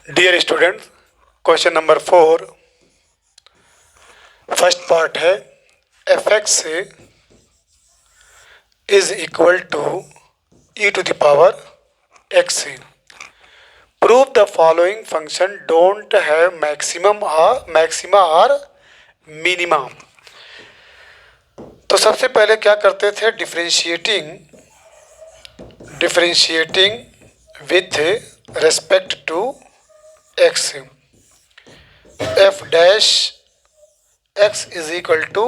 Dear students, question number 4 first part है F x is equal to E to the power X. Prove the following function don't have maxima और minima. तो सबसे पहले क्या करते थे, differentiating with respect to X. F dash x is equal to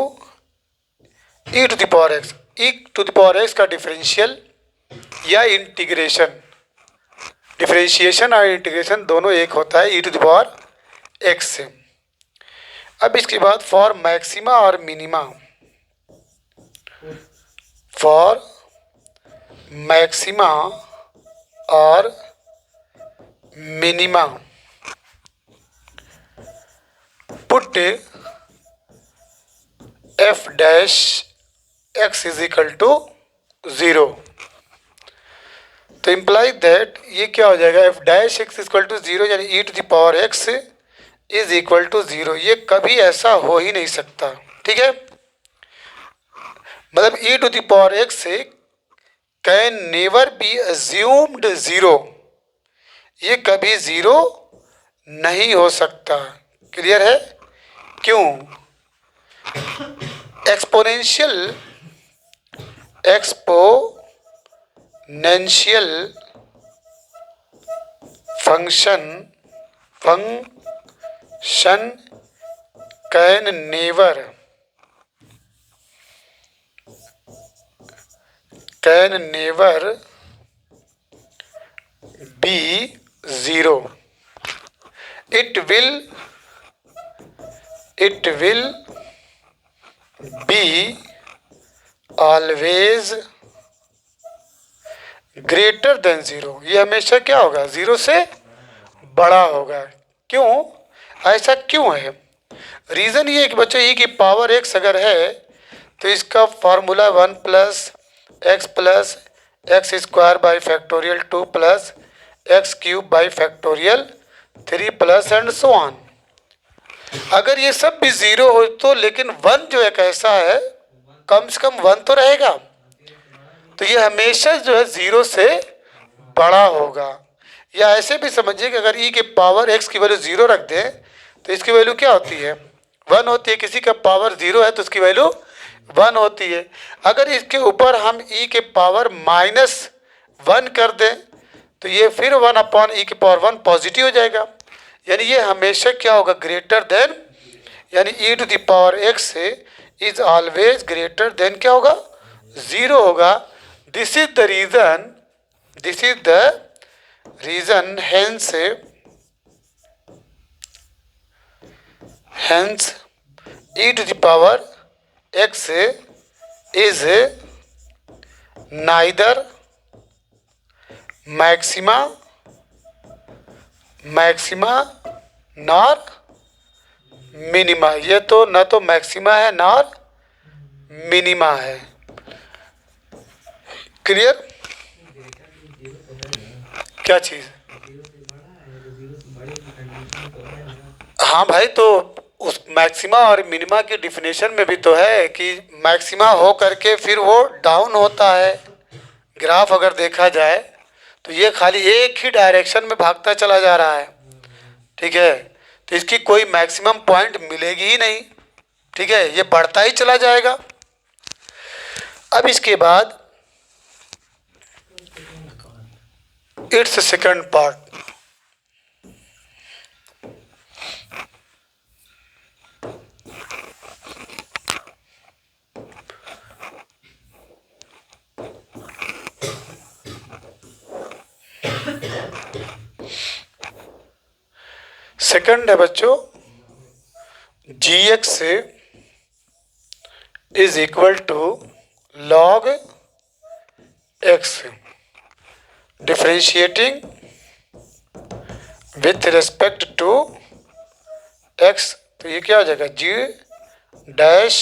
E to the power X. E to the power X का differential या integration, differentiation और इंटीग्रेशन दोनों एक होता है E to the power x से। अब इसके बाद फॉर मैक्सिमा और मिनिमा, फॉर मैक्सिमा और minima put F dash x is equal to 0। तो इम्प्लाई दैट ये क्या हो जाएगा, F dash X equal to 0 यानी E to the power X is equal to 0। ये कभी ऐसा हो ही नहीं सकता, ठीक है। मतलब E to the power X can never be assumed 0, ये कभी 0 नहीं हो सकता। क्लियर है? क्यों? Exponential function can never B 0। it will be always greater than 0। ये हमेशा क्या होगा, 0 से बड़ा होगा। क्यों ऐसा क्यों है? रीज़न ये है कि बच्चों ई की पावर एक्स अगर है तो इसका formula 1 plus x square by factorial 2 plus x cube by factorial 3 plus and so on. अगर ये सब भी 0 हो तो, लेकिन 1 जो एक ऐसा है, कम से कम 1 तो रहेगा, तो ये हमेशा जो है 0 से बड़ा होगा। या ऐसे भी समझिए कि अगर ई के पावर एक्स की वैल्यू 0 रख दें तो इसकी वैल्यू क्या होती है, 1 होती है। किसी का पावर 0 है तो उसकी वैल्यू 1 होती है। अगर इसके ऊपर हम ई के पावर -1 कर दें तो ये फिर 1 अपॉन ई के पावर 1 पॉजिटिव हो जाएगा। यानी ये हमेशा क्या होगा, ग्रेटर देन, यानी E to the power X is always greater than क्या होगा, 0 होगा। This is the reason hence E to the power X is neither maxima nor minima. ये तो न तो मैक्सिमा है नॉर मिनिमा है। क्लियर? क्या चीज़? हाँ भाई, तो उस मैक्सिमा और मिनिमा की डिफिनेशन में भी तो है कि मैक्सिमा हो करके फिर वो डाउन होता है। ग्राफ अगर देखा जाए तो ये खाली एक ही डायरेक्शन में भागता चला जा रहा है, ठीक है। तो इसकी कोई मैक्सिमम पॉइंट मिलेगी ही नहीं, ठीक है, ये बढ़ता ही चला जाएगा। अब इसके बाद इट्स सेकंड पार्ट। सेकंड है बच्चों, G X is equal to log X. Differentiating with respect to x, तो ये क्या हो जाएगा, G dash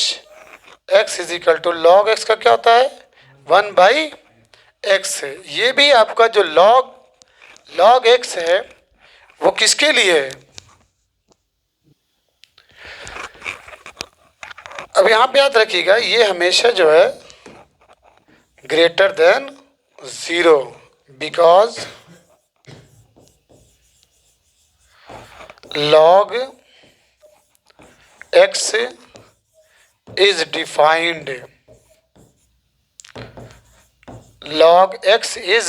x is equal to log X का क्या होता है, 1/x है। ये भी आपका जो लॉग एक्स है वो किसके लिए है? अब यहाँ पे याद रखिएगा, ये हमेशा जो है greater than 0, because log x is defined, log x is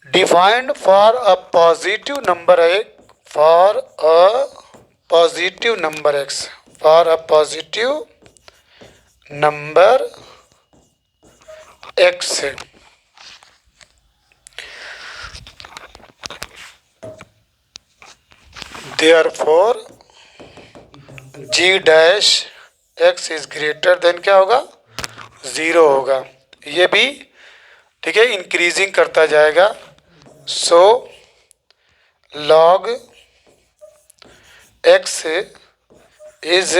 defined for a positive number x, for a positive number x, for a positive number x. Therefore g dash x is greater than क्या होगा? 0 होगा। ये भी ठीक है, increasing करता जाएगा। So log x is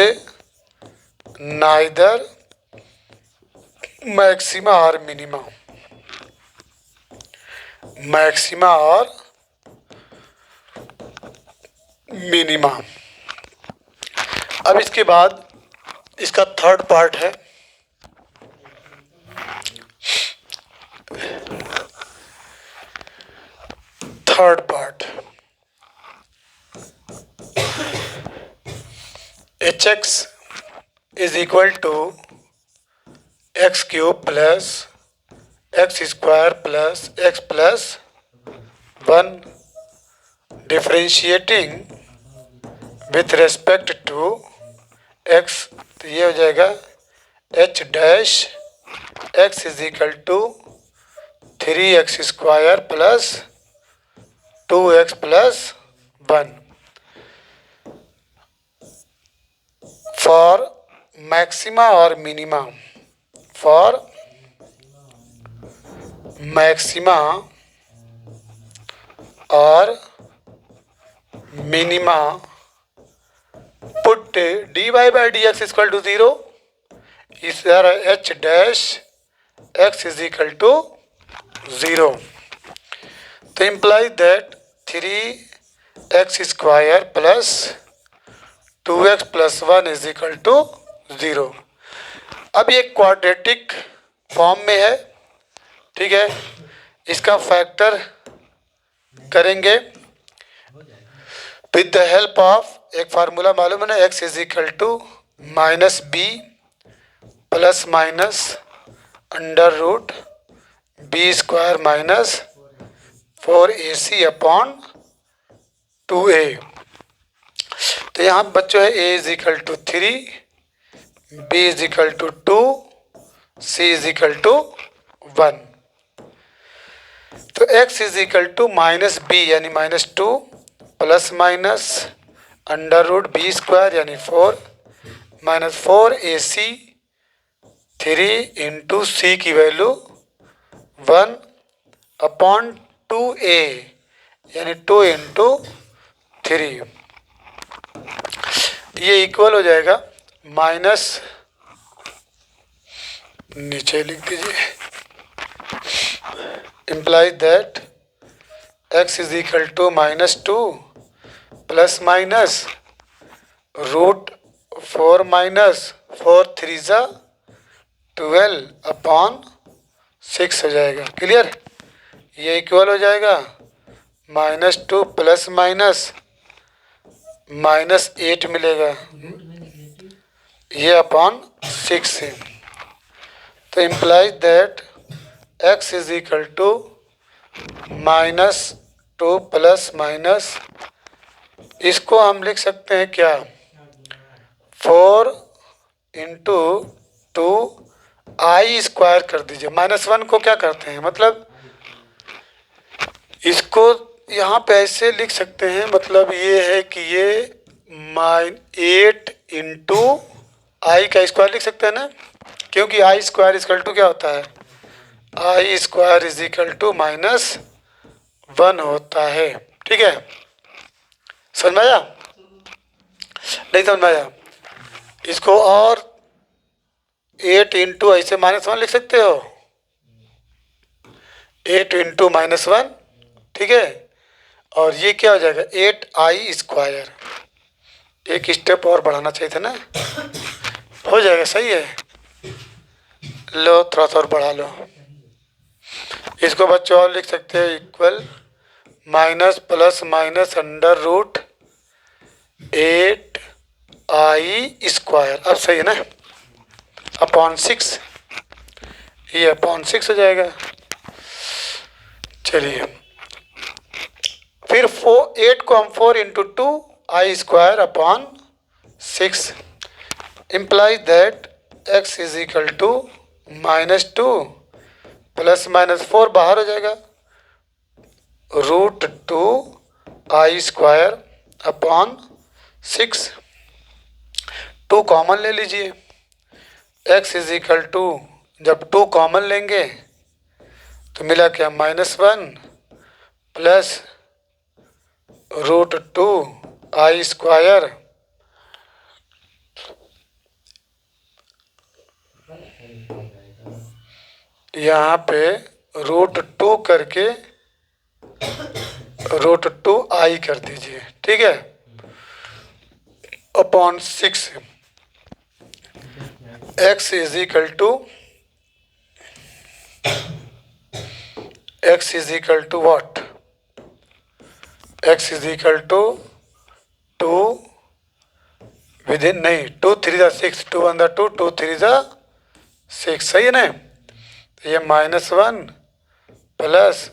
neither maxima और मिनिमा, मैक्सिमा और मिनिमा। अब इसके बाद इसका थर्ड पार्ट है, third part h x is equal to x cube plus x square plus x plus 1 differentiating with respect to x. तो ये हो जाएगा h dash x is equal to 3x square plus 2x प्लस 1 for maxima और minima, for maxima और minima put dy by dx is equal to 0 is there h dash x is equal to 0. तो implies that 3x square plus 2x plus 1 is equal to 0. अब ये quadratic form में है, ठीक है। इसका factor करेंगे विद द हेल्प ऑफ एक फार्मूला मालूम है ना, x is equal to minus B plus minus under root B square minus 4ac upon 2a। तो यहाँ बच्चों है a is equal to 3, b is equal to 2, c is equal to 1। तो x is equal to minus B यानी minus 2 plus minus under root B square यानी 4 minus 4ac 3 into सी की value 1 upon 2a यानी 2 into 3। ये equal हो जाएगा minus, नीचे लिख दीजिए, implies that x is equal to minus 2 plus minus root 4 minus 4 3 जा 12 अपॉन 6 हो जाएगा। क्लियर? ये इक्वल हो जाएगा माइनस 2 प्लस माइनस माइनस 8 मिलेगा, ये अपॉन 6 से। तो implies that x is equal to minus 2 plus minus, इसको हम लिख सकते हैं क्या, 4 इंटू 2 आई स्क्वायर कर दीजिए। माइनस 1 को क्या करते हैं, मतलब इसको यहाँ पे ऐसे लिख सकते हैं, मतलब ये है कि ये 8 इंटू आई का स्क्वायर लिख सकते हैं ना, क्योंकि आई स्क्वायर इक्वल टू क्या होता है, I square is equal to minus 1 होता है। ठीक है, समझ में आया? नहीं समझ में आया? इसको और 8 इंटू ऐसे माइनस 1 लिख सकते हो, 8 इंटू माइनस 1, ठीक है। और ये क्या हो जाएगा 8i²। एक स्टेप और बढ़ाना चाहिए था ना, हो जाएगा, सही है। लो थोड़ा सा और बढ़ा लो, इसको बच्चों और लिख सकते हैं equal minus plus minus under root 8i²। अब सही है ना, अपॉन 6, ये अपॉन 6 हो जाएगा। चलिए फिर 8 को हम 4 into 2i² upon 6 implies that x is equal to -2 plus -4 बाहर हो जाएगा, √2i² अपॉन 6। 2 कॉमन ले लीजिए, x इज इक्वल टू, जब 2 कॉमन लेंगे तो मिला क्या -1 प्लस √2i²। यहाँ पे √2 करके √2i कर दीजिए, ठीक है, upon 6। x is equal to what, x is equal to 2 within, नहीं 2 3 ज़ा 6, 2 1 ज़ा 2, 2 3 ज़ा 6, सही है ना। तो ये -1 प्लस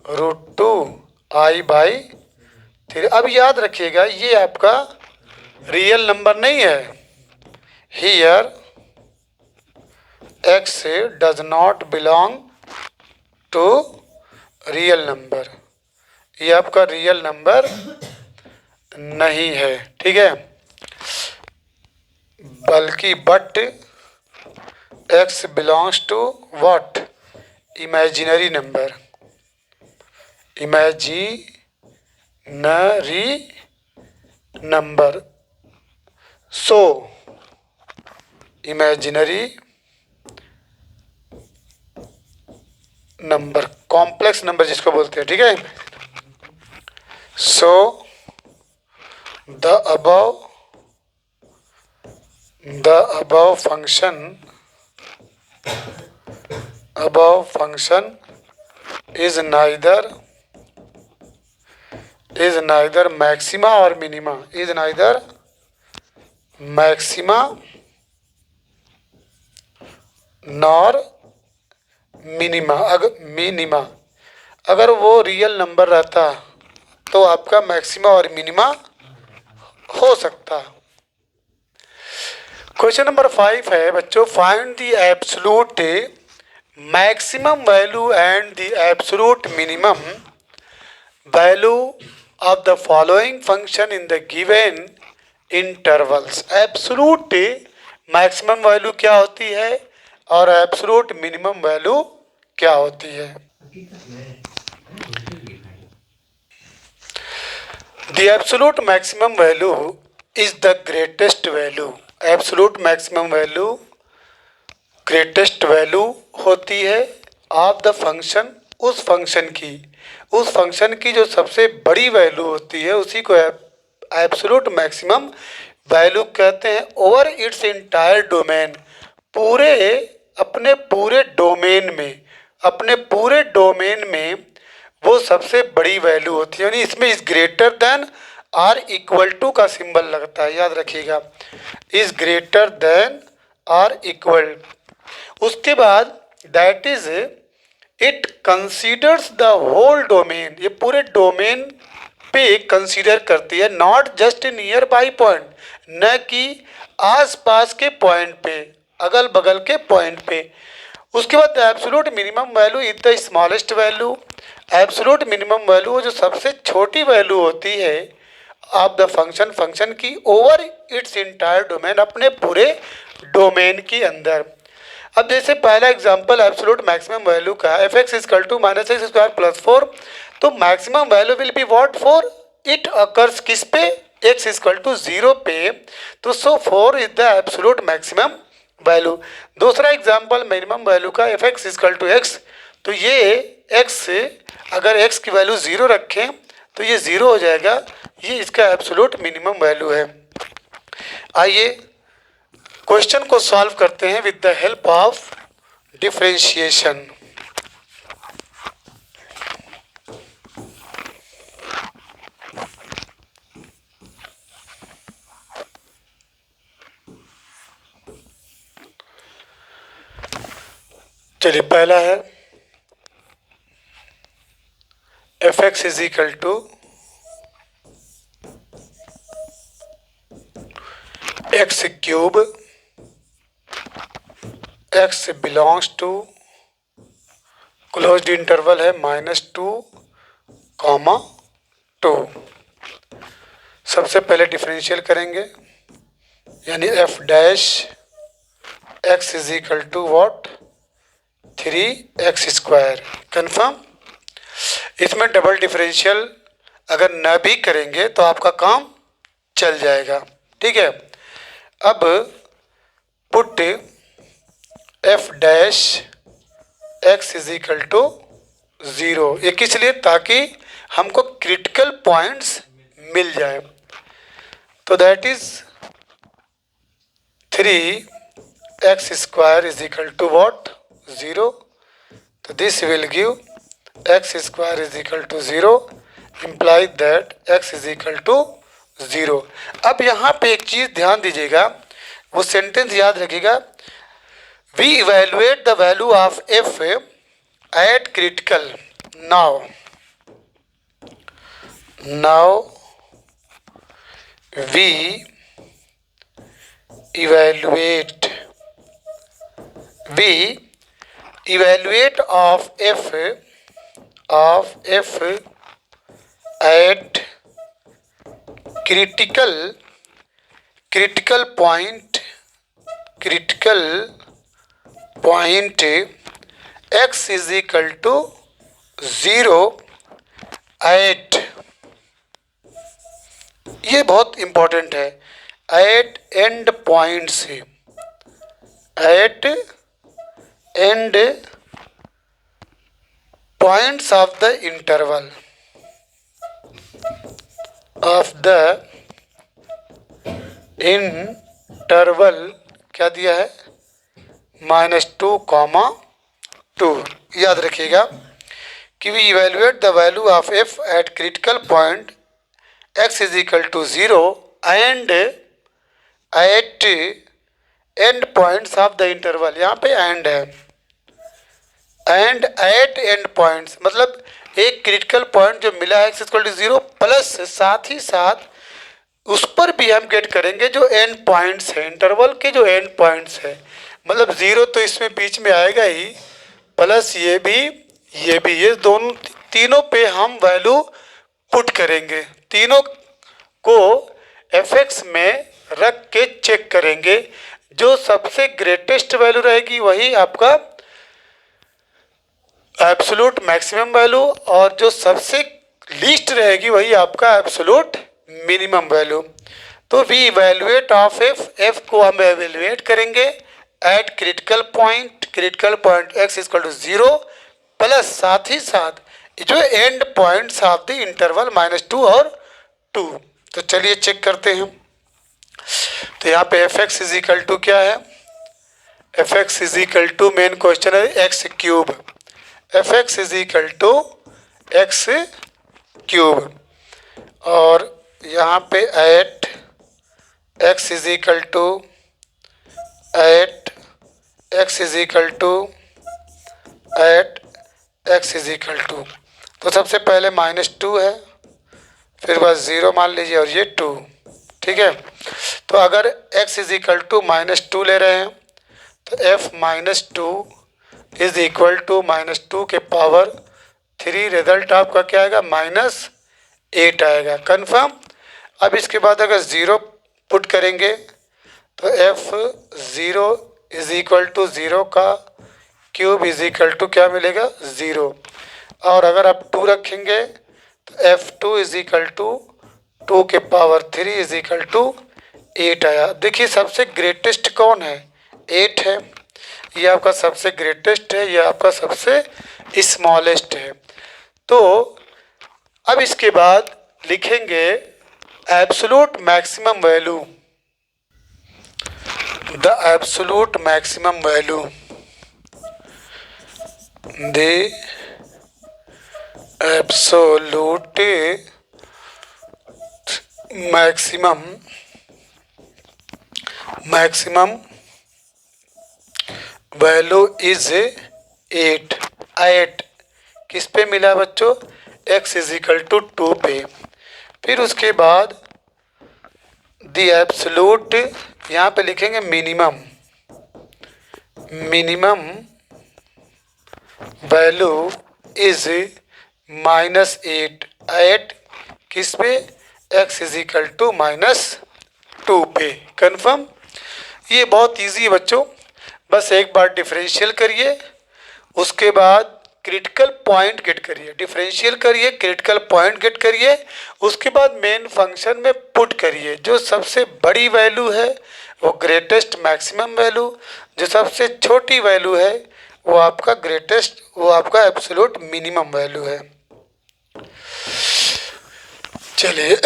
√2i/3। अब याद रखिएगा ये आपका रियल नंबर नहीं है, here x does not belong to real number, ये आपका रियल नंबर नहीं है, ठीक है, बल्कि but x belongs to what, imaginary number, imaginary number. So imaginary number, complex number जिसको बोलते हैं, ठीक है। So the above function is neither maxima or minima, is neither maxima nor minima. अगर वो रियल नंबर रहता तो आपका मैक्सिमा और मिनिमा हो सकता। क्वेश्चन नंबर 5 है बच्चों, find the absolute maximum value and the absolute minimum value of the following function in the given intervals. Absolute maximum value क्या होती है और एब्सोल्यूट मिनिमम वैल्यू क्या होती है। The absolute maximum value is the greatest value. Absolute maximum value greatest value होती है of the function, उस फंक्शन की जो सबसे बड़ी वैल्यू होती है उसी को एब्सोल्यूट मैक्सिमम वैल्यू कहते हैं। ओवर इट्स इंटायर डोमेन, अपने पूरे डोमेन में वो सबसे बड़ी वैल्यू होती है, यानी इसमें is greater than or equal to का सिंबल लगता है, याद रखिएगा, is greater than or equal. उसके बाद that is it considers the whole domain, ये पूरे डोमेन पे कंसीडर करती है, not just near by point, न कि आसपास के पॉइंट पे, अगल बगल के पॉइंट पे। उसके बाद absolute minimum value is the smallest value. Absolute minimum value जो सबसे छोटी वैल्यू होती है ऑफ द फंक्शन की ओवर इट्स इंटायर डोमेन, अपने पूरे डोमेन के अंदर। अब जैसे पहला एग्जांपल एब्सोल्यूट मैक्सिमम वैल्यू का f(x) = -x² + 4, तो maximum value will be what for it occurs किस पे, x = 0 पे, तो सो 4 is the absolute maximum value. दूसरा एग्जांपल मिनिमम वैल्यू का f(x) = x, तो ये x, अगर x की वैल्यू 0 रखें तो ये 0 हो जाएगा। ये इसका एब्सोल्यूट मिनिमम वैल्यू है। आइए क्वेश्चन को सॉल्व करते हैं with the help of differentiation. चलिए पहला है F x is equal to x cube, x belongs to closed interval है -2, -2। सबसे पहले डिफरेंशियल करेंगे, यानी f dash x is equal to what 3x²। Confirm. इसमें डबल डिफरेंशियल अगर न भी करेंगे तो आपका काम चल जाएगा, ठीक है। अब put F dash x is equal to 0। ये किस लिए? ताकि हमको क्रिटिकल पॉइंट्स मिल जाए। तो that is 3x² is equal to what 0। तो this will give x² is equal to 0, implies that x is equal to 0। अब यहाँ पे एक चीज़ ध्यान दीजिएगा, वो सेंटेंस याद रखिएगा। We evaluate the value of f at critical. Now we evaluate of f at critical point x is equal to 0 at, ये बहुत इंपॉर्टेंट है, एट एंड पॉइंट से, at end points of the interval क्या दिया है -2, 2। याद रखिएगा कि we evaluate the value of f at critical point x is equal to 0 and at end points of the interval. यहाँ पे एंड है, एंड एट एंड पॉइंट्स मतलब एक क्रिटिकल पॉइंट जो मिला है x इक्वल टू 0 प्लस साथ ही साथ उस पर भी हम गेट करेंगे जो एंड पॉइंट्स है, इंटरवल के जो एंड पॉइंट्स है। मतलब 0 तो इसमें बीच में आएगा ही, प्लस ये भी, ये दोनों तीनों पे हम वैल्यू पुट करेंगे, तीनों को fx में रख के चेक करेंगे। जो सबसे ग्रेटेस्ट वैल्यू रहेगी वही आपका एब्सोल्यूट मैक्सिमम वैल्यू, और जो सबसे लीस्ट रहेगी वही आपका एब्सोल्यूट मिनिमम वैल्यू। तो वी इवेलुएट ऑफ f को हम एवेलुएट करेंगे at critical point x equal to 0 plus साथ ही साथ जो end points of the interval -2 और 2। तो चलिए चेक करते हैं। तो यहाँ पे fx इज इक्वल टू क्या है? fx is equal to, main question है x³। fx is equal to x³, और यहाँ पे at x is equal to at x is equal to at x is equal to. तो सबसे पहले -2 है, फिर बस 0 मान लीजिए और ये 2, ठीक है। तो अगर x इज इक्वल टू -2 ले रहे हैं तो f -2 इज इक्वल टू -2 के पावर 3, रिजल्ट आपका क्या आएगा -8 आएगा। कन्फर्म। अब इसके बाद अगर 0 पुट करेंगे तो f0 इज इक्वल टू 0 का क्यूब इज इक्वल टू क्या मिलेगा 0, और अगर आप 2 रखेंगे तो f2 इज इक्वल टू 2 के पावर 3 इज इक्वल टू 8 आया। देखिए सबसे ग्रेटेस्ट कौन है? 8 है, ये आपका सबसे ग्रेटेस्ट है, ये आपका सबसे स्मॉलेस्ट है। तो अब इसके बाद लिखेंगे absolute maximum value, the absolute maximum value, the absolute maximum value is 8। 8 किस पे मिला बच्चों? x इज इक्वल टू 2 पे। फिर उसके बाद द एब्सोल्यूट, यहाँ पे लिखेंगे मिनिमम, मिनिमम वैल्यू इज -8। 8 किस पे? x इज इक्वल टू -2 पे। कन्फर्म? ये बहुत इजी है बच्चों, बस एक बार डिफरेंशियल करिए, उसके बाद क्रिटिकल पॉइंट गेट करिए, डिफरेंशियल करिए, क्रिटिकल पॉइंट गेट करिए, उसके बाद मेन फंक्शन में पुट करिए। जो सबसे बड़ी वैल्यू है वो ग्रेटेस्ट मैक्सिमम वैल्यू, जो सबसे छोटी वैल्यू है वो आपका ग्रेटेस्ट, वो आपका एब्सोल्यूट मिनिमम वैल्यू है। चलिए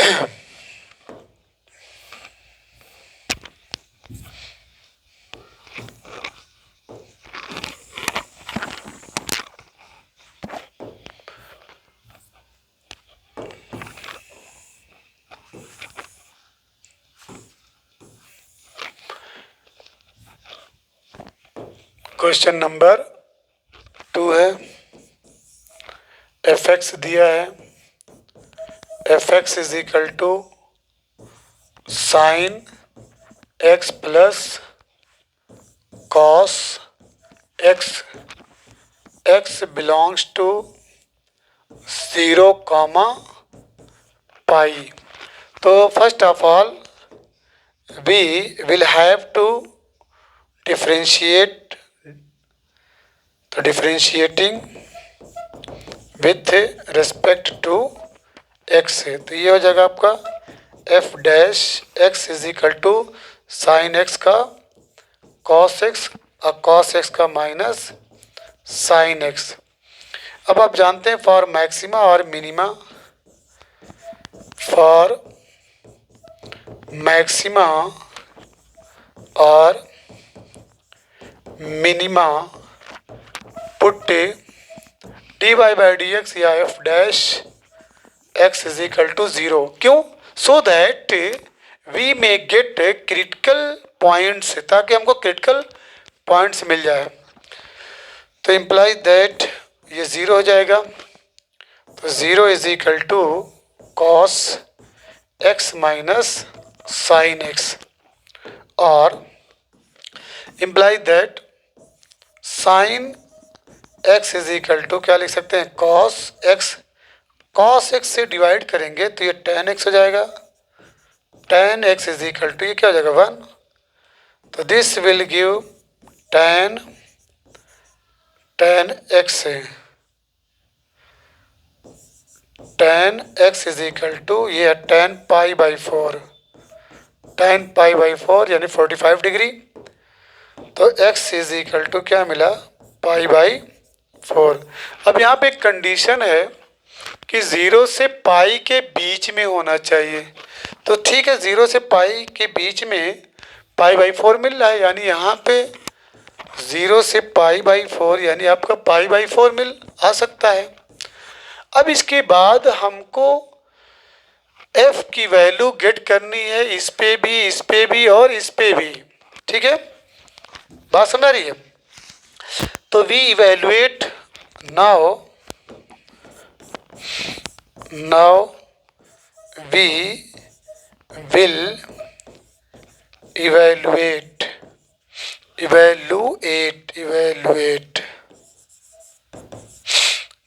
क्वेश्चन नंबर 2 है। एफ एक्स दिया है, F x is equal to sine x plus cos X, X belongs to 0, pi. तो first of all we will have to differentiate, तो differentiating with respect to X है, तो ये हो जाएगा आपका F dash x is equal to sine X का cos x और कॉस एक्स का माइनस साइन एक्स। अब आप जानते हैं फॉर मैक्सिमा और मिनिमा, फॉर मैक्सिमा और minima put dy by D X या F dash x is equal to 0। क्यों? So that we may get critical points, ताकि हमको क्रिटिकल पॉइंट्स मिल जाए। तो इम्प्लाई दैट ये 0 हो जाएगा, तो 0 is equal to cos X minus sine X, और imply that sine X is equal to क्या लिख सकते हैं? कॉस एक्स, कॉस एक्स से डिवाइड करेंगे तो ये टेन एक्स हो जाएगा, tan X is equal to ये क्या हो जाएगा 1, तो this will give tan X, tan X is equal to ये है 10 पाई बाई 4, 10 पाई बाई 4 यानी 45 डिग्री। तो x इज इक्वल टू क्या मिला? Pi by 4। अब यहाँ पे एक कंडीशन है कि 0 से पाई के बीच में होना चाहिए, तो ठीक है 0 से पाई के बीच में पाई बाई 4 मिल रहा है, यानी यहाँ पे 0 से पाई बाई 4 यानी आपका पाई बाई 4 मिल आ सकता है। अब इसके बाद हमको f की वैल्यू गेट करनी है, इस पे भी और इस पे भी, ठीक है? बात समझ रही है? तो we evaluate now we will evaluate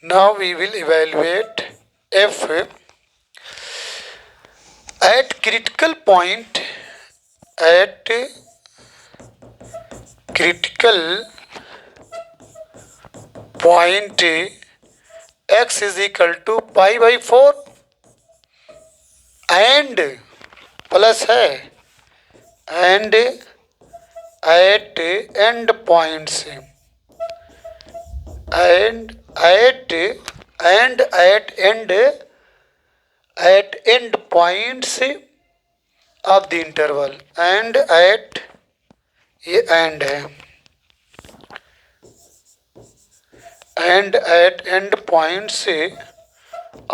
now we will evaluate f at critical point, at critical point x is equal to pi by 4 and प्लस है and at end points and at end at end points of the interval, and at, ये end है, and at end points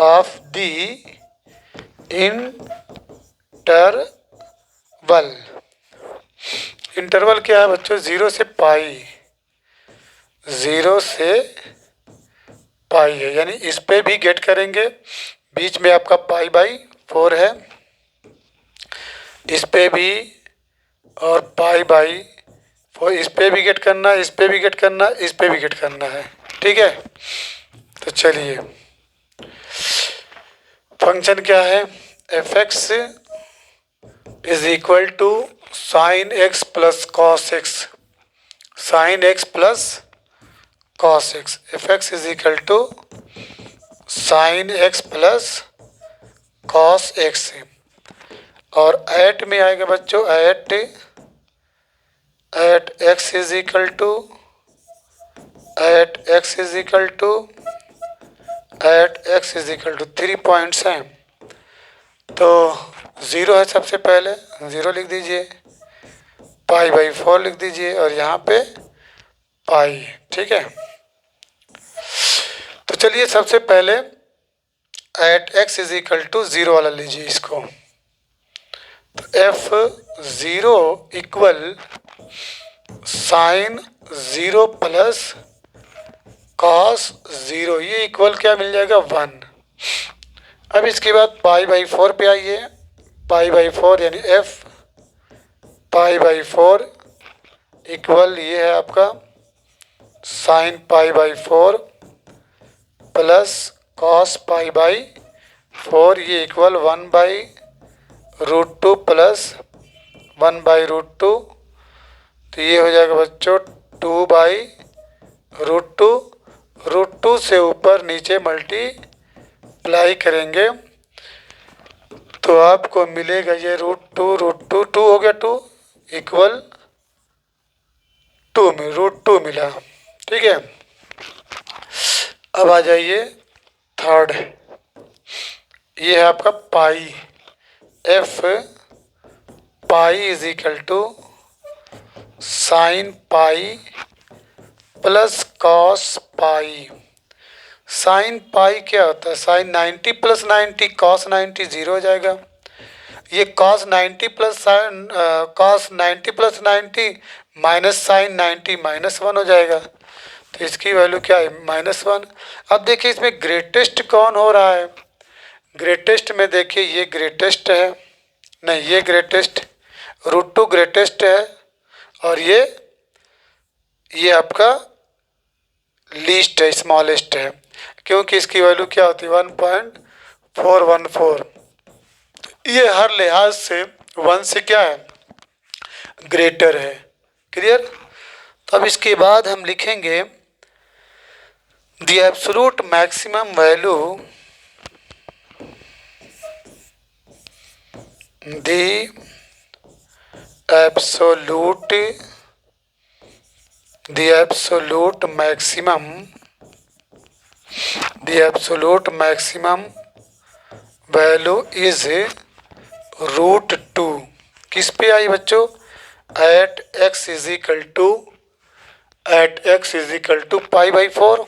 of the interval. Interval क्या है बच्चों? 0 से पाई, 0 से पाई है, यानी इस पे भी गेट करेंगे, बीच में आपका पाई/4 है, इस पे भी, और पाई/4, इस पे भी गेट करना, इस पे भी गेट करना, इस पे भी गेट करना है। ठीक है, तो चलिए, फंक्शन क्या है? f(x) is equal to sine x plus cos x, sine x plus cos x, f(x) is equal to sine x plus cos x, और एट में आएगा बच्चों, at x is equal to, at x is equal to, at x is equal to 3 points हैं, तो 0 है सबसे पहले, 0 लिख दीजिए, पाई/4 लिख दीजिए, और यहाँ पे पाई। ठीक है, तो चलिए सबसे पहले at x is equal to 0 वाला लीजिए इसको, तो f(0) equal sign 0 plus cos 0, ये इक्वल क्या मिल जाएगा? 1। अब इसके बाद पाई/4 पे आइए, पाई/4 यानी f पाई/4 इक्वल ये है आपका साइन पाई/4 प्लस कॉस पाई/4, ये इक्वल 1/√2 प्लस 1/√2, तो ये हो जाएगा बच्चों 2/√2, √2 से ऊपर नीचे मल्टीप्लाई करेंगे तो आपको मिलेगा ये √2 2 हो गया, 2 इक्वल 2 में √2 मिला। ठीक है, अब आ जाइए थर्ड, ये है आपका pi, f pi is equal to sine pi plus cos pi. Sine pi क्या होता है? साइन 90 प्लस 90, कॉस 90 0 हो जाएगा, ये cos 90 plus cos 90 plus 90 minus sine 90 -1 हो जाएगा, तो इसकी वैल्यू क्या है? -1। अब देखिए इसमें ग्रेटेस्ट कौन हो रहा है? ग्रेटेस्ट में देखिए ये ग्रेटेस्ट है, नहीं ये ग्रेटेस्ट, √2 ग्रेटेस्ट है, और ये आपका लीस्ट है, स्मॉलेस्ट है, क्योंकि इसकी वैल्यू क्या होती है? 1.414। ये हर लिहाज से 1 से क्या है? ग्रेटर है। क्लियर? तो अब इसके बाद हम लिखेंगे the absolute maximum value, the absolute maximum value is √2। किस पे आई बच्चों? At x is equal to पाई/4,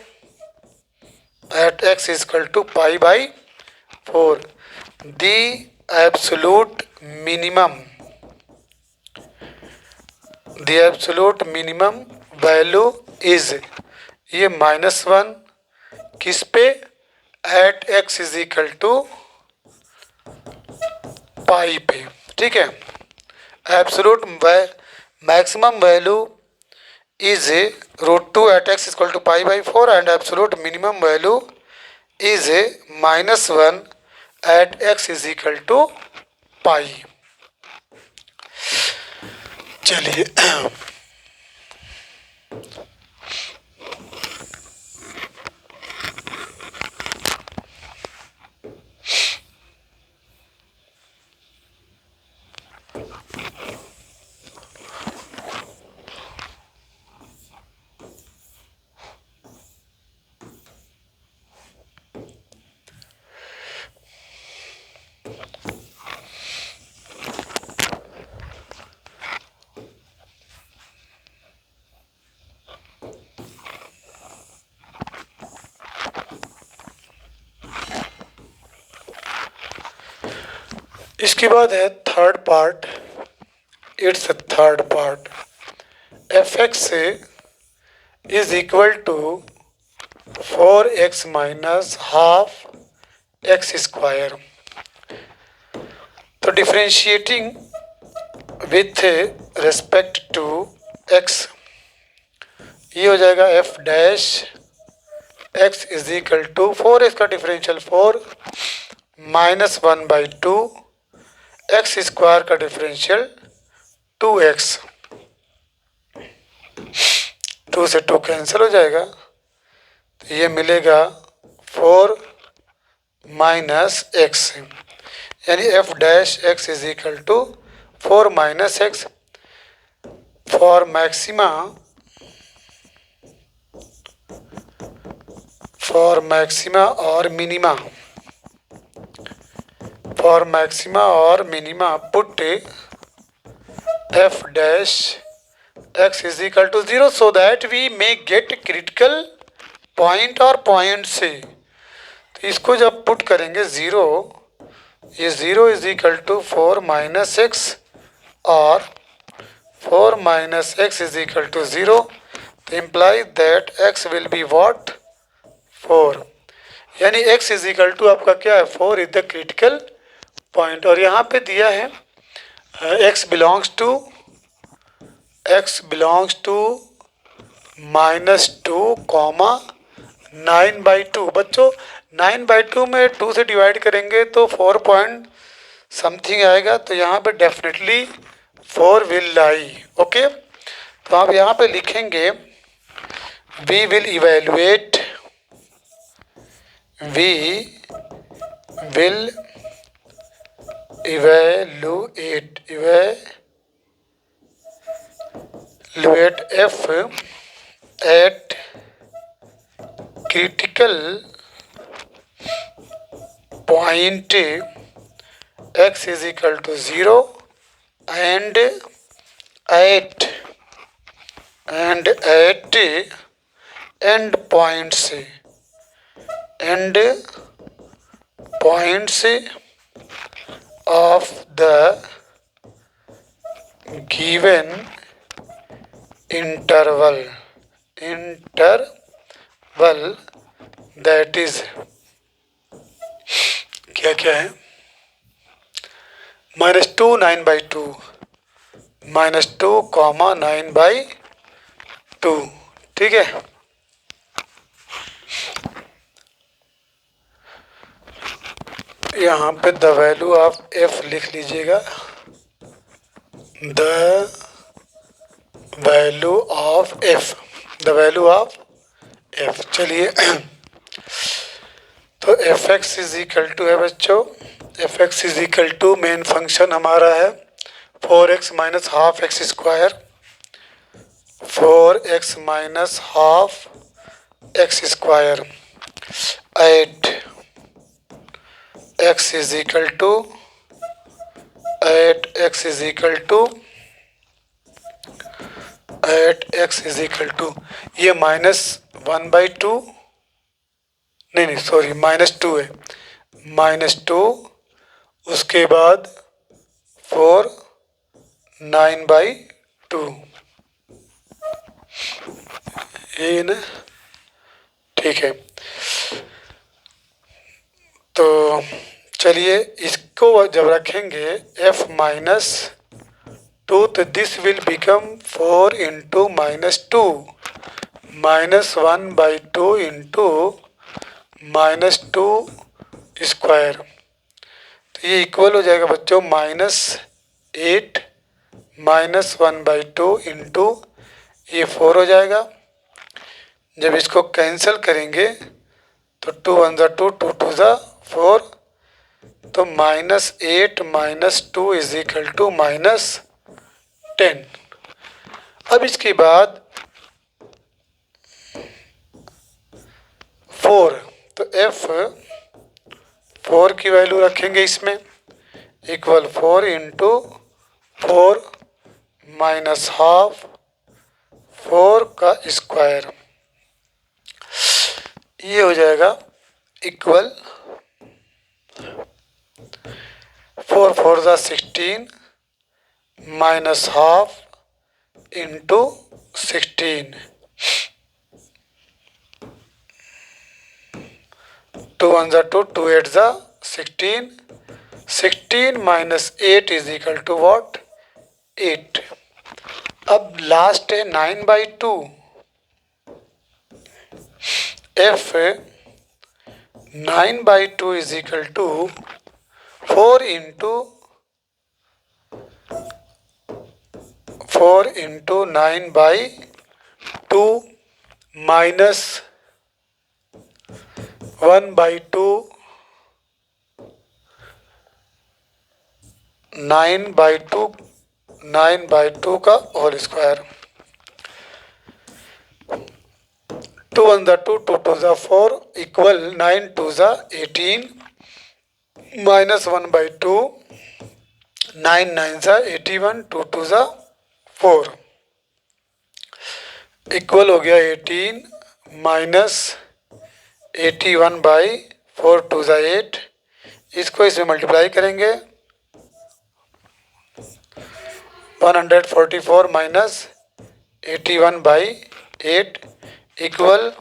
at x is equal to पाई/4। The absolute minimum value is, ये -1 किस पे? At x is equal to pi पे। ठीक है, absolute maximum value is √2 at X equal to पाई/4, and absolute minimum value is -1 at x is equal to पाई। चलिए इसके बाद है third part, it's third part, F x is equal to 4x minus half x square. तो differentiating with respect to x, ये हो जाएगा F dash x is equal to 4x का differential 4 minus 1/2 X square का differential 2x। 2 से 2 cancel हो जाएगा, तो ये मिलेगा 4 माइनस एक्स, यानी f dash x is equal to 4 minus x. For maxima और मिनिमा, फॉर मैक्सिमा और minima put F dash x is equal to 0 so that we may get critical point और point से। तो इसको जब put करेंगे 0, ये 0 is equal to 4 minus x और 4 minus x is equal to 0, तो imply that x will be what 4, यानी x इज इक्वल टू आपका क्या है 4 इज द क्रिटिकल पॉइंट। और यहाँ पे दिया है x बिलोंग्स टू -2 कॉमा 9/2। बच्चों 9/2 में 2 से डिवाइड करेंगे तो 4 पॉइंट समथिंग आएगा, तो यहाँ पे डेफिनेटली 4 विल लाई। ओके, तो आप यहाँ पे लिखेंगे we will evaluate f at critical point x is equal to 0 and at end points of the given interval that is क्या क्या है -2 9/2 -2 कॉमा 9/2। ठीक है, यहाँ पे द वैल्यू ऑफ f लिख लीजिएगा, द वैल्यू ऑफ f। चलिए तो f x is equal to है बच्चों, f x is equal to main function हमारा है 4x minus half x square, 4x minus half x square at x is equal to at x is equal to ये -1/2 नहीं sorry -2 है, -2 उसके बाद 4 9/2, ये ना ठीक है। तो चलिए इसको जब रखेंगे f -2 तो this will become 4 into -2 -1/2 into -2 square, तो ये इक्वल हो जाएगा बच्चों -8 -1/2 इंटू ये 4 हो जाएगा। जब इसको कैंसिल करेंगे तो 2 1 ज़ा 2 2 2 ज़ा 4, तो -8 -2 इज इक्वल टू -10। अब इसके बाद 4, तो f4 की वैल्यू रखेंगे इसमें इक्वल 4 इंटू 4 माइनस हाफ 4 का स्क्वायर, ये हो जाएगा इक्वल 4 4 ज़ा 16 माइनस हाफ इंटू 16, 2 1 ज़ा 2, 2 8 ज़ा 16, 16 minus 8 is equal to what, 8। अब लास्ट है 9/2, f 9/2 is equal to 4 into 9/2 minus 1/2 9/2 का होल स्क्वायर, 2 1 ज़ा 2, 2 2 ज़ा 4 इक्वल 9 2 ज़ा 18 माइनस 1/2, 9 9 ज़ा 81, 2 2 ज़ा 4 इक्वल हो गया 18 माइनस 81/4, 2 ज़ा 8। इसको इसमें मल्टीप्लाई करेंगे, 144 माइनस 81/8 इक्वल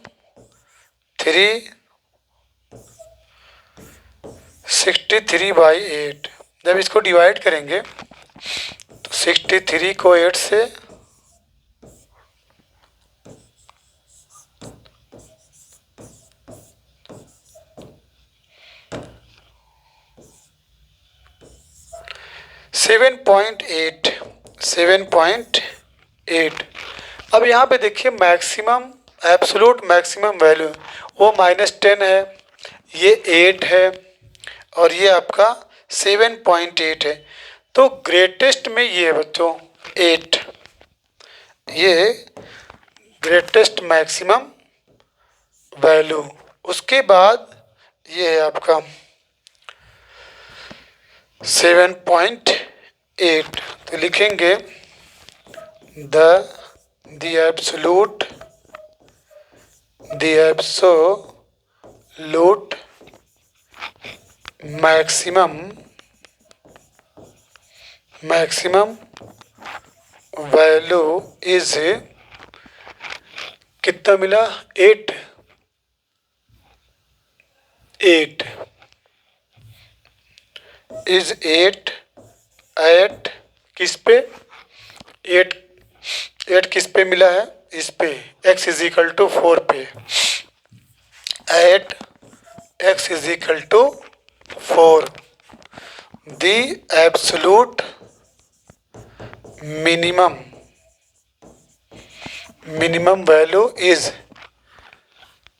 363/8। जब इसको डिवाइड करेंगे तो 63 को 8 से 7.8। अब यहाँ पे देखिए मैक्सिमम, एब्सोलूट मैक्सिमम वैल्यू वो -10 है, ये 8 है और ये आपका 7.8 है। तो ग्रेटेस्ट में ये है बच्चों 8, ये ग्रेटेस्ट मैक्सिमम वैल्यू। उसके बाद ये है आपका 7.8, तो लिखेंगे the absolute maximum value is, कितना मिला, 8 इज 8 एट किस पे, 8 किस पे मिला है, इस पे x इज इक्वल टू 4 पे, at x is equal to 4 the absolute minimum value is,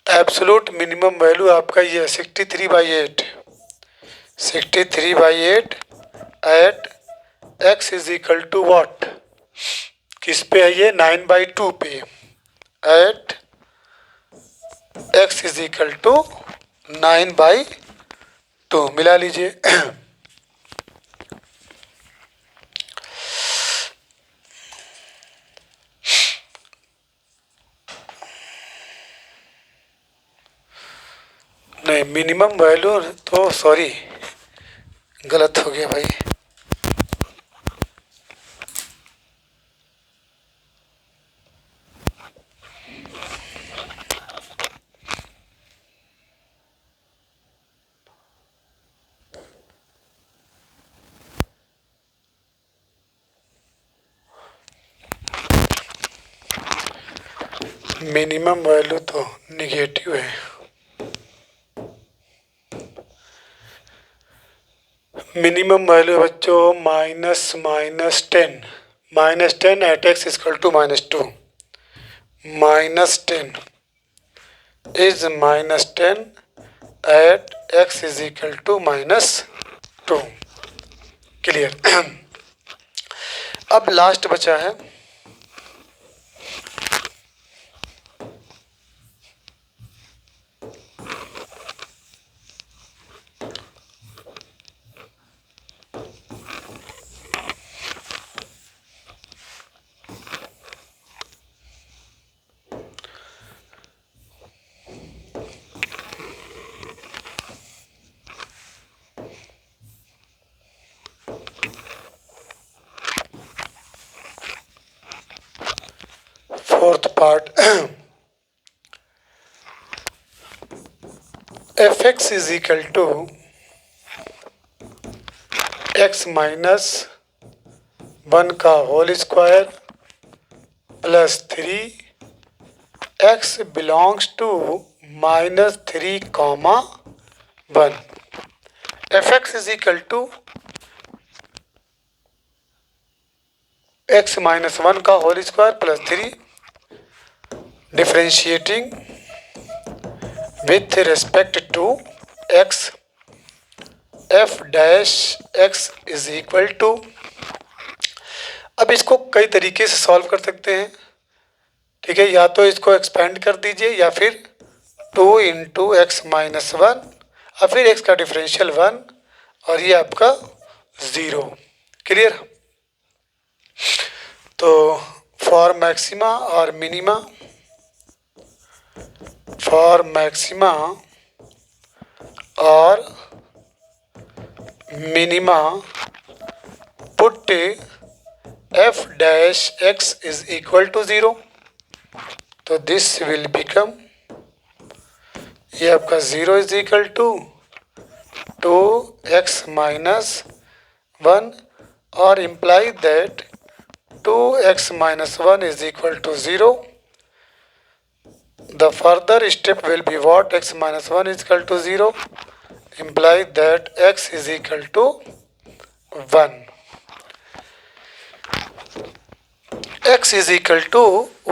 absolute minimum value आपका ये 63/8 at x is equal to what, किस पे है ये, 9/2 पे, at x is equal to 9/2। मिला लीजिए नहीं, मिनिमम वैल्यू तो सॉरी गलत हो गया भाई, मिनिमम वैल्यू तो निगेटिव है। मिनिमम वैल्यू बच्चों -10 at x equal to -2, -10 is -10 at x is equal to -2। Clear. अब लास्ट बचा है fourth part. fx is equal to x minus 1 का whole square plus 3 x belongs to minus 3 comma 1. fx is equal to x minus 1 का whole square plus 3 differentiating with respect to x, f dash x is equal to, अब इसको कई तरीके से solve कर सकते हैं, ठीक है। या तो इसको एक्सपेंड कर दीजिए या फिर 2 इंटू एक्स माइनस 1 और फिर x का डिफरेंशियल 1 और ये आपका 0। क्लियर। तो फॉर मैक्सिमा और मिनिमा, फॉर मैक्सिमा और minima put f dash x is equal to 0, तो दिस विल बिकम, ये आपका 0 is equal to 2x minus 1 और imply that 2x minus 1 is equal to 0. The further step will be what? X minus 1 is equal to 0. Imply that x is equal to 1. x is equal to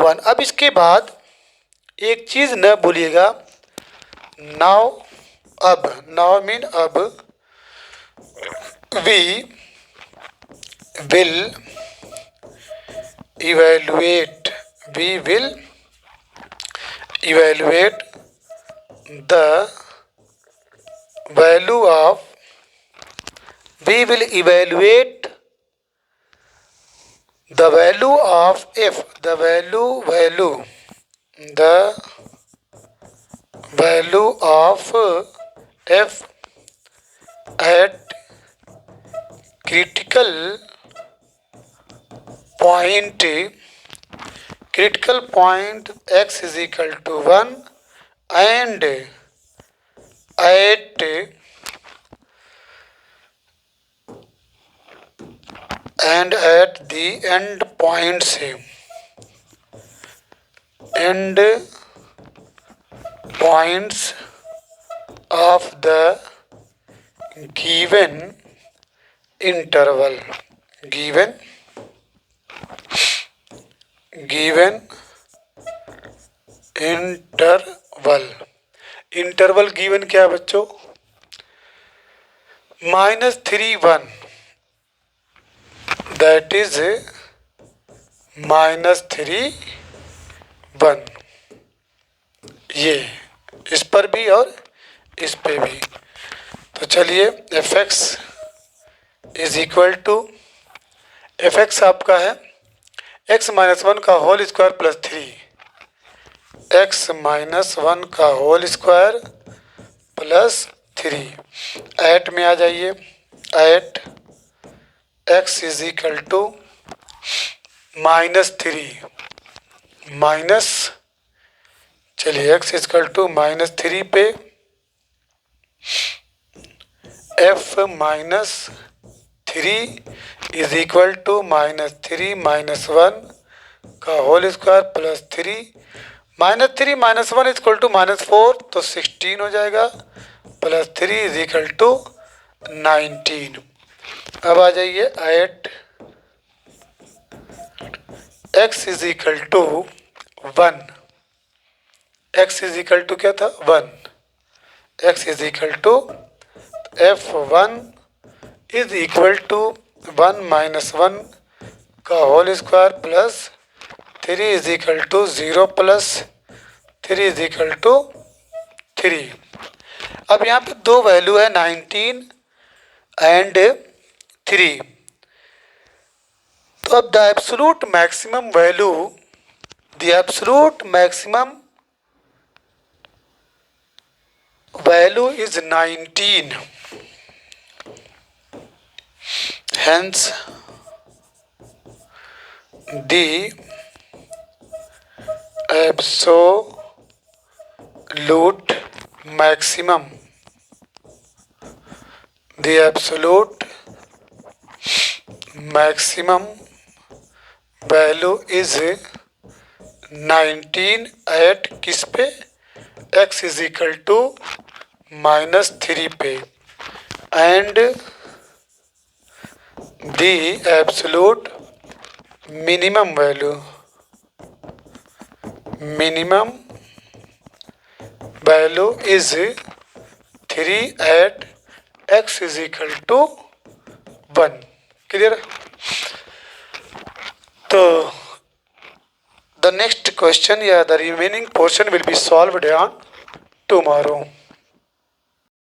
1. अब इसके बाद एक चीज़ न भूलिएगा, now, अब, now mean अब, we will evaluate the value of, we will evaluate the value of f, the value of f at critical point x is equal to 1 and at the end points of the given interval, given interval given क्या है बच्चों? -3 1, that is -3 1, ये इस पर भी और इस पे भी। तो चलिए fx is equal to, fx आपका है x माइनस 1 का whole square plus 3, x minus 1 का होल स्क्वायर प्लस 3, एट में आ जाइए, at x is equal to -3 minus, चलिए x इज इक्वल टू -3 पे f minus 3 is equal to -3 minus 1 का whole square plus 3, -3 minus 1 is equal to -4, तो 16 हो जाएगा, प्लस 3 इज इक्वल टू 19। अब आ जाइए at x is equal to 1, x is equal to क्या था? 1, x is equal to f1 is equal to 1 minus 1 का whole square plus 3 is equal to 0 plus 3 is equal to 3। अब यहाँ पे दो वैल्यू है 19 एंड 3, तो अब the absolute maximum value, the absolute maximum value is 19, hence the absolute maximum, the absolute maximum value is 19 at किस पे, x is equal to -3 पे, and the absolute minimum value is 3 at x is equal to 1. Clear? तो the next question, yeah, the remaining portion will be solved on tomorrow.